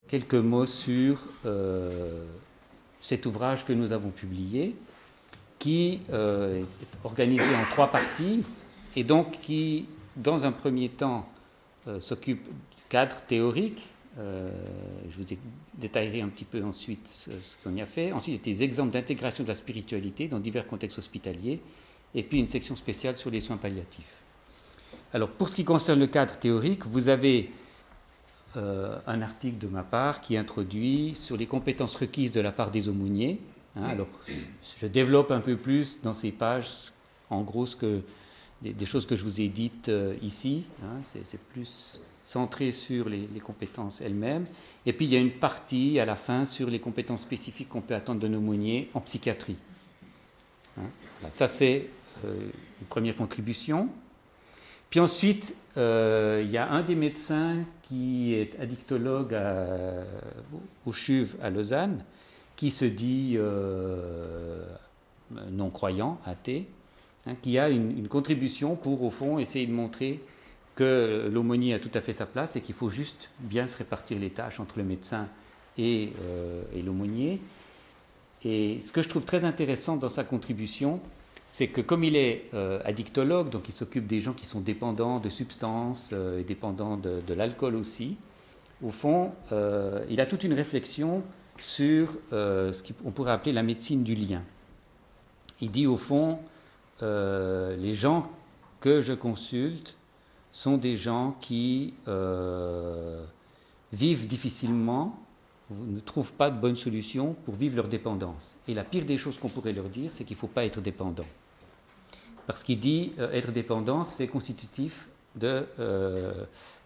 Quelques mots sur cet ouvrage que nous avons publié, qui est organisé en 3 parties, et donc qui, dans un premier temps, s'occupe du cadre théorique. Je vous détaillerai un petit peu ensuite ce qu'on y a fait. Ensuite, il y a des exemples d'intégration de la spiritualité dans divers contextes hospitaliers, et puis une section spéciale sur les soins palliatifs. Alors, pour ce qui concerne le cadre théorique, vous avez un article de ma part qui introduit sur les compétences requises de la part des aumôniers. Alors, je développe un peu plus dans ces pages, en gros, des choses que je vous ai dites ici. C'est plus centré sur les compétences elles-mêmes. Et puis, il y a une partie à la fin sur les compétences spécifiques qu'on peut attendre d'un aumônier en psychiatrie. Voilà, ça, c'est une première contribution. Puis ensuite, il y a un des médecins qui est addictologue au CHUV à Lausanne, qui se dit non-croyant, athée, qui a une contribution pour, au fond, essayer de montrer que l'aumônier a tout à fait sa place et qu'il faut juste bien se répartir les tâches entre le médecin et l'aumônier. Et ce que je trouve très intéressant dans sa contribution, c'est que comme il est addictologue, donc il s'occupe des gens qui sont dépendants de substances et dépendants de l'alcool aussi, au fond, il a toute une réflexion sur ce qu'on pourrait appeler la médecine du lien. Il dit au fond, les gens que je consulte sont des gens qui vivent difficilement, ne trouvent pas de bonne solution pour vivre leur dépendance. Et la pire des choses qu'on pourrait leur dire, c'est qu'il ne faut pas être dépendant. Parce qu'il dit être dépendant, c'est constitutif de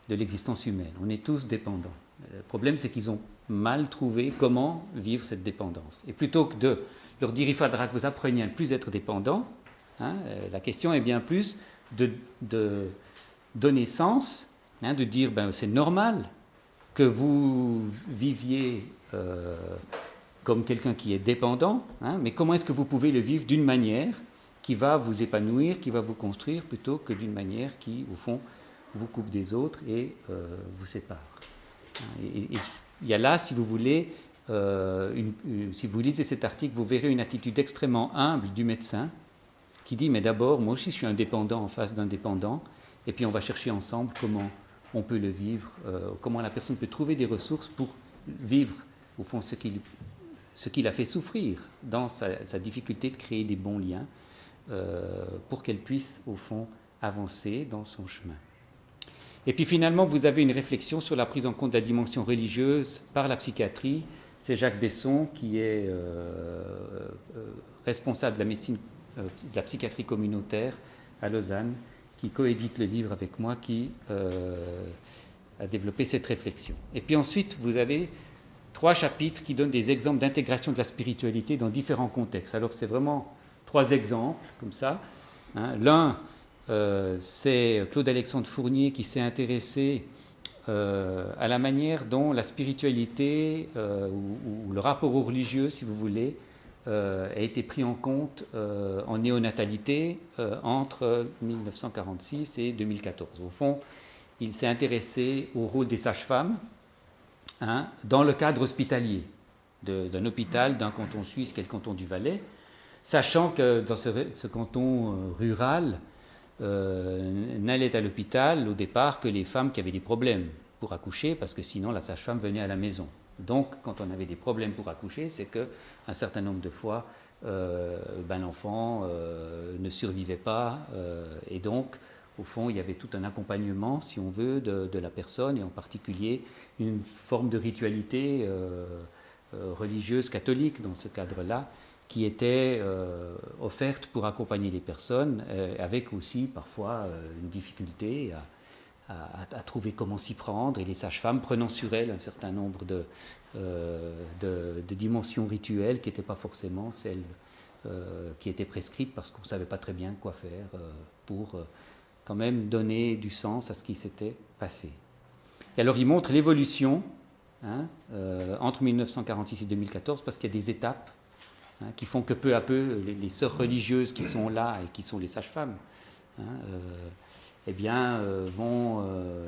l'existence humaine. On est tous dépendants. Le problème, c'est qu'ils ont mal trouvé comment vivre cette dépendance. Et plutôt que de leur dire il faudra que vous appreniez à ne plus être dépendant, la question est bien plus de donner sens, de dire c'est normal que vous viviez comme quelqu'un qui est dépendant, mais comment est-ce que vous pouvez le vivre d'une manière qui va vous épanouir, qui va vous construire, plutôt que d'une manière qui, au fond, vous coupe des autres et vous sépare. Et il y a là, si vous voulez, si vous lisez cet article, vous verrez une attitude extrêmement humble du médecin qui dit, mais d'abord, moi aussi je suis un dépendant en face d'un dépendant, et puis on va chercher ensemble comment on peut le vivre, comment la personne peut trouver des ressources pour vivre, au fond, ce qui l'a fait souffrir dans sa difficulté de créer des bons liens, pour qu'elle puisse, au fond, avancer dans son chemin. Et puis finalement, vous avez une réflexion sur la prise en compte de la dimension religieuse par la psychiatrie. C'est Jacques Besson qui est responsable de la médecine, de la psychiatrie communautaire à Lausanne, qui coédite le livre avec moi, qui a développé cette réflexion. Et puis ensuite, vous avez 3 chapitres qui donnent des exemples d'intégration de la spiritualité dans différents contextes. Alors c'est vraiment 3 exemples, comme ça. L'un, c'est Claude-Alexandre Fournier qui s'est intéressé à la manière dont la spiritualité ou le rapport au religieux, si vous voulez, a été pris en compte en néonatalité entre 1946 et 2014. Au fond, il s'est intéressé au rôle des sages-femmes dans le cadre hospitalier d'un hôpital, d'un canton suisse qui est le canton du Valais, sachant que dans ce canton rural, n'allaient à l'hôpital au départ que les femmes qui avaient des problèmes pour accoucher, parce que sinon la sage-femme venait à la maison. Donc, quand on avait des problèmes pour accoucher, c'est qu'un certain nombre de fois, l'enfant ne survivait pas, et donc, au fond, il y avait tout un accompagnement, si on veut, de la personne, et en particulier une forme de ritualité religieuse catholique dans ce cadre-là, qui était offerte pour accompagner les personnes, avec aussi parfois une difficulté à trouver comment s'y prendre, et les sages-femmes prenant sur elles un certain nombre de dimensions rituelles qui n'étaient pas forcément celles qui étaient prescrites, parce qu'on ne savait pas très bien quoi faire pour quand même donner du sens à ce qui s'était passé. Et alors il montre l'évolution entre 1946 et 2014, parce qu'il y a des étapes qui font que peu à peu, les sœurs religieuses qui sont là et qui sont les sages-femmes, vont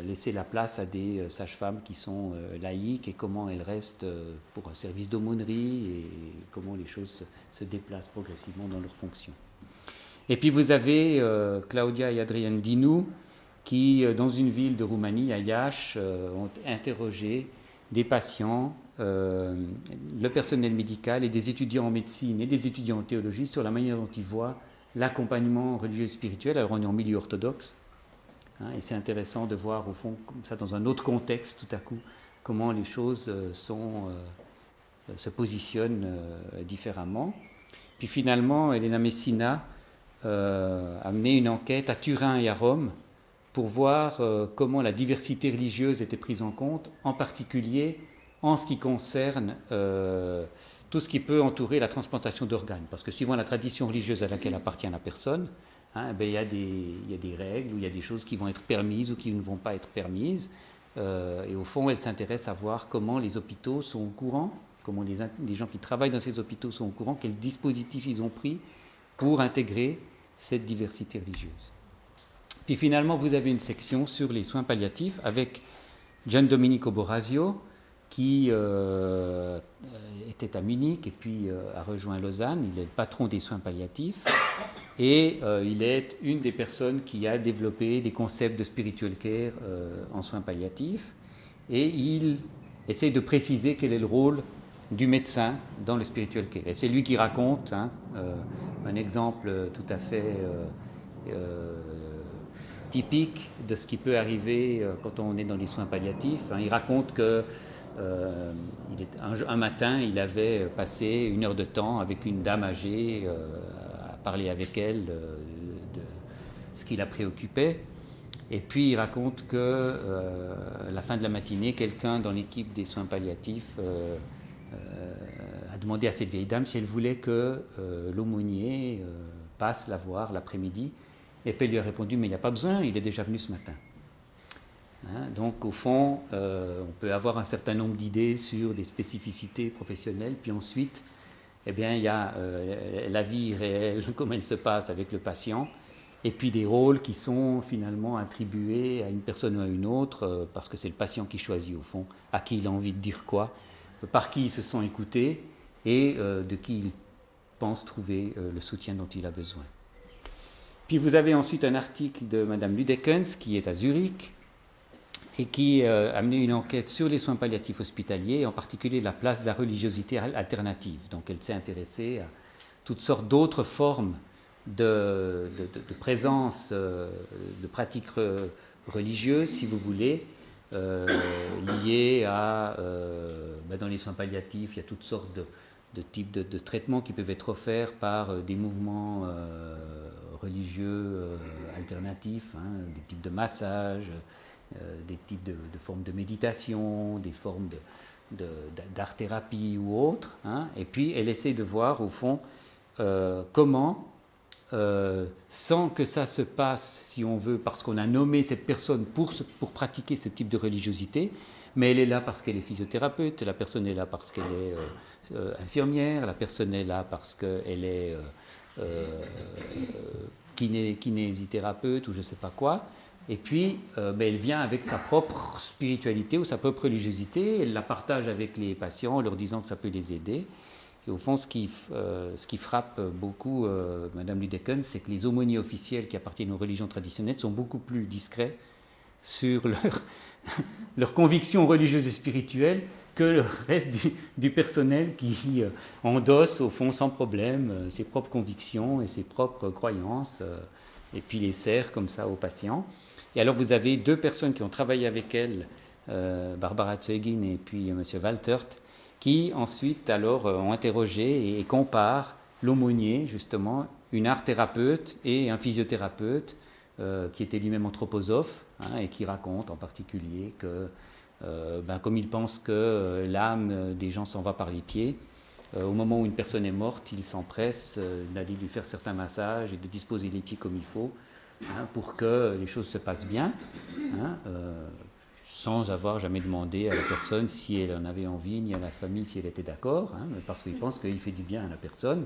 laisser la place à des sages-femmes qui sont laïques et comment elles restent pour un service d'aumônerie et comment les choses se déplacent progressivement dans leurs fonctions. Et puis vous avez Claudia et Adrian Dinu qui, dans une ville de Roumanie, à Iași, ont interrogé des patients, le personnel médical et des étudiants en médecine et des étudiants en théologie sur la manière dont ils voient l'accompagnement religieux et spirituel. Alors on est en milieu orthodoxe, et c'est intéressant de voir au fond, comme ça, dans un autre contexte, tout à coup, comment les choses se positionnent différemment. Puis finalement, Elena Messina a mené une enquête à Turin et à Rome pour voir comment la diversité religieuse était prise en compte, en particulier en ce qui concerne tout ce qui peut entourer la transplantation d'organes. Parce que suivant la tradition religieuse à laquelle appartient la personne, il y a des règles, ou il y a des choses qui vont être permises ou qui ne vont pas être permises. Et au fond, elle s'intéresse à voir comment les hôpitaux sont au courant, comment les gens qui travaillent dans ces hôpitaux sont au courant, quels dispositifs ils ont pris pour intégrer cette diversité religieuse. Puis finalement, vous avez une section sur les soins palliatifs avec Gian Domenico Borazio, qui était à Munich et puis a rejoint Lausanne. Il est le patron des soins palliatifs et il est une des personnes qui a développé des concepts de spiritual care en soins palliatifs, et il essaie de préciser quel est le rôle du médecin dans le spiritual care. Et c'est lui qui raconte un exemple tout à fait typique de ce qui peut arriver quand on est dans les soins palliatifs. Il raconte que un matin, il avait passé 1 heure de temps avec une dame âgée à parler avec elle de ce qui la préoccupait. Et puis il raconte que à la fin de la matinée, quelqu'un dans l'équipe des soins palliatifs a demandé à cette vieille dame si elle voulait que l'aumônier passe la voir l'après-midi. Et puis elle lui a répondu: mais il n'y a pas besoin, il est déjà venu ce matin. Donc au fond, on peut avoir un certain nombre d'idées sur des spécificités professionnelles, puis ensuite, il y a la vie réelle, comment elle se passe avec le patient, et puis des rôles qui sont finalement attribués à une personne ou à une autre, parce que c'est le patient qui choisit au fond à qui il a envie de dire quoi, par qui il se sent écouté et de qui il pense trouver le soutien dont il a besoin. Puis vous avez ensuite un article de Madame Ludekens qui est à Zurich et qui a mené une enquête sur les soins palliatifs hospitaliers, en particulier la place de la religiosité alternative. Donc elle s'est intéressée à toutes sortes d'autres formes de présence, de pratiques religieuses, si vous voulez, liées à... dans les soins palliatifs, il y a toutes sortes de types de traitements qui peuvent être offerts par des mouvements religieux alternatifs, des types de massages, des types de formes de méditation, des formes d'art-thérapie ou autres. Et puis elle essaie de voir au fond comment, sans que ça se passe, si on veut, parce qu'on a nommé cette personne pour pratiquer ce type de religiosité, mais elle est là parce qu'elle est physiothérapeute, la personne est là parce qu'elle est infirmière, la personne est là parce qu'elle est kinésithérapeute ou je ne sais pas quoi. Et puis, elle vient avec sa propre spiritualité ou sa propre religiosité, elle la partage avec les patients en leur disant que ça peut les aider. Et au fond, ce qui frappe beaucoup Madame Ludekens, c'est que les aumôniers officiels qui appartiennent aux religions traditionnelles sont beaucoup plus discrets sur leurs convictions religieuses et spirituelles que le reste du personnel qui endosse au fond sans problème ses propres convictions et ses propres croyances et puis les sert comme ça aux patients. Et alors vous avez 2 personnes qui ont travaillé avec elle, Barbara Zeugin et puis M. Waltert, qui ensuite alors ont interrogé et comparent l'aumônier, justement, une art-thérapeute et un physiothérapeute qui était lui-même anthroposophe et qui raconte en particulier que comme il pense que l'âme des gens s'en va par les pieds, au moment où une personne est morte, il s'empresse d'aller lui faire certains massages et de disposer les pieds comme il faut pour que les choses se passent bien, sans avoir jamais demandé à la personne si elle en avait envie, ni à la famille si elle était d'accord, parce qu'il pense qu'il fait du bien à la personne,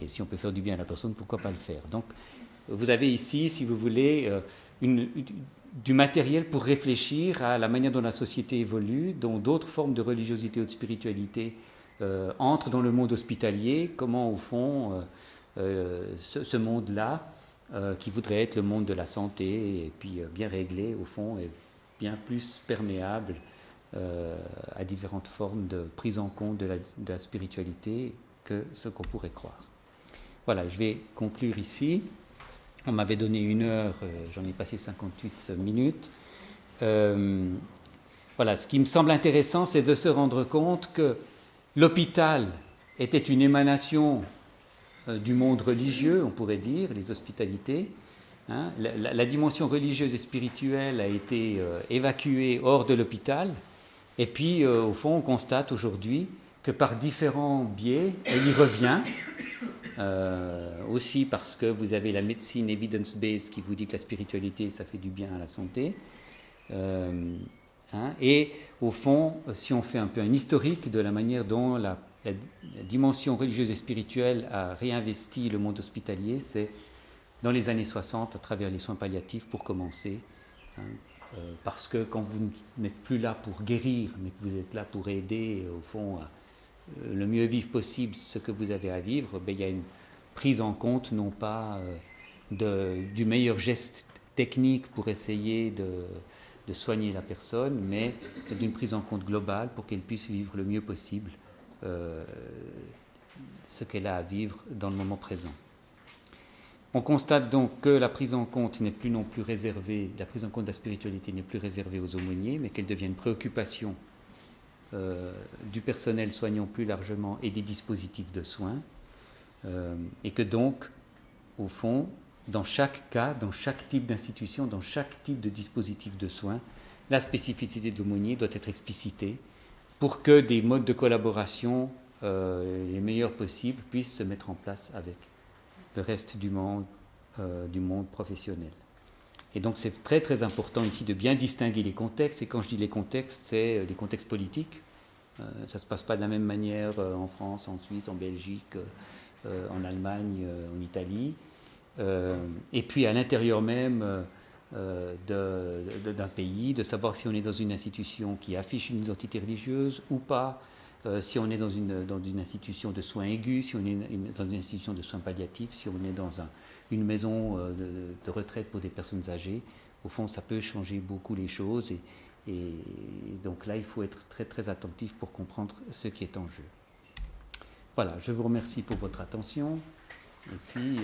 et si on peut faire du bien à la personne, pourquoi pas le faire. Donc vous avez ici, si vous voulez, du matériel pour réfléchir à la manière dont la société évolue, dont d'autres formes de religiosité ou de spiritualité entrent dans le monde hospitalier, comment au fond ce monde-là, qui voudrait être le monde de la santé, et puis bien réglé au fond, est bien plus perméable à différentes formes de prise en compte de la spiritualité que ce qu'on pourrait croire. Voilà, je vais conclure ici. On m'avait donné 1 heure, j'en ai passé 58 minutes. Voilà, ce qui me semble intéressant, c'est de se rendre compte que l'hôpital était une émanation du monde religieux, on pourrait dire, les hospitalités. Hein. La dimension religieuse et spirituelle a été évacuée hors de l'hôpital. Et puis, au fond, on constate aujourd'hui que par différents biais, elle y revient. Aussi parce que vous avez la médecine evidence-based qui vous dit que la spiritualité, ça fait du bien à la santé. Et au fond, si on fait un peu un historique de la manière dont la dimension religieuse et spirituelle a réinvesti le monde hospitalier, c'est dans les années 60 à travers les soins palliatifs pour commencer. Parce que quand vous n'êtes plus là pour guérir, mais que vous êtes là pour aider, au fond, le mieux vivre possible ce que vous avez à vivre, il y a une prise en compte non pas du meilleur geste technique pour essayer de soigner la personne, mais d'une prise en compte globale pour qu'elle puisse vivre le mieux possible ce qu'elle a à vivre dans le moment présent. On constate donc que la prise en compte n'est plus non plus réservée, la prise en compte de la spiritualité n'est plus réservée aux aumôniers, mais qu'elle devient une préoccupation du personnel soignant plus largement et des dispositifs de soins, et que donc, au fond, dans chaque cas, dans chaque type d'institution, dans chaque type de dispositif de soins, la spécificité de l'aumônier doit être explicitée pour que des modes de collaboration les meilleurs possibles puissent se mettre en place avec le reste du monde professionnel. Et donc c'est très très important ici de bien distinguer les contextes, et quand je dis les contextes, c'est les contextes politiques. Ça ne se passe pas de la même manière en France, en Suisse, en Belgique, en Allemagne, en Italie. Et puis à l'intérieur même d'un pays, de savoir si on est dans une institution qui affiche une identité religieuse ou pas, si on est dans une institution de soins aigus, si on est dans une institution de soins palliatifs, si on est dans une maison de retraite pour des personnes âgées. Au fond, ça peut changer beaucoup les choses, et donc là, il faut être très très attentif pour comprendre ce qui est en jeu. Voilà, je vous remercie pour votre attention, et puis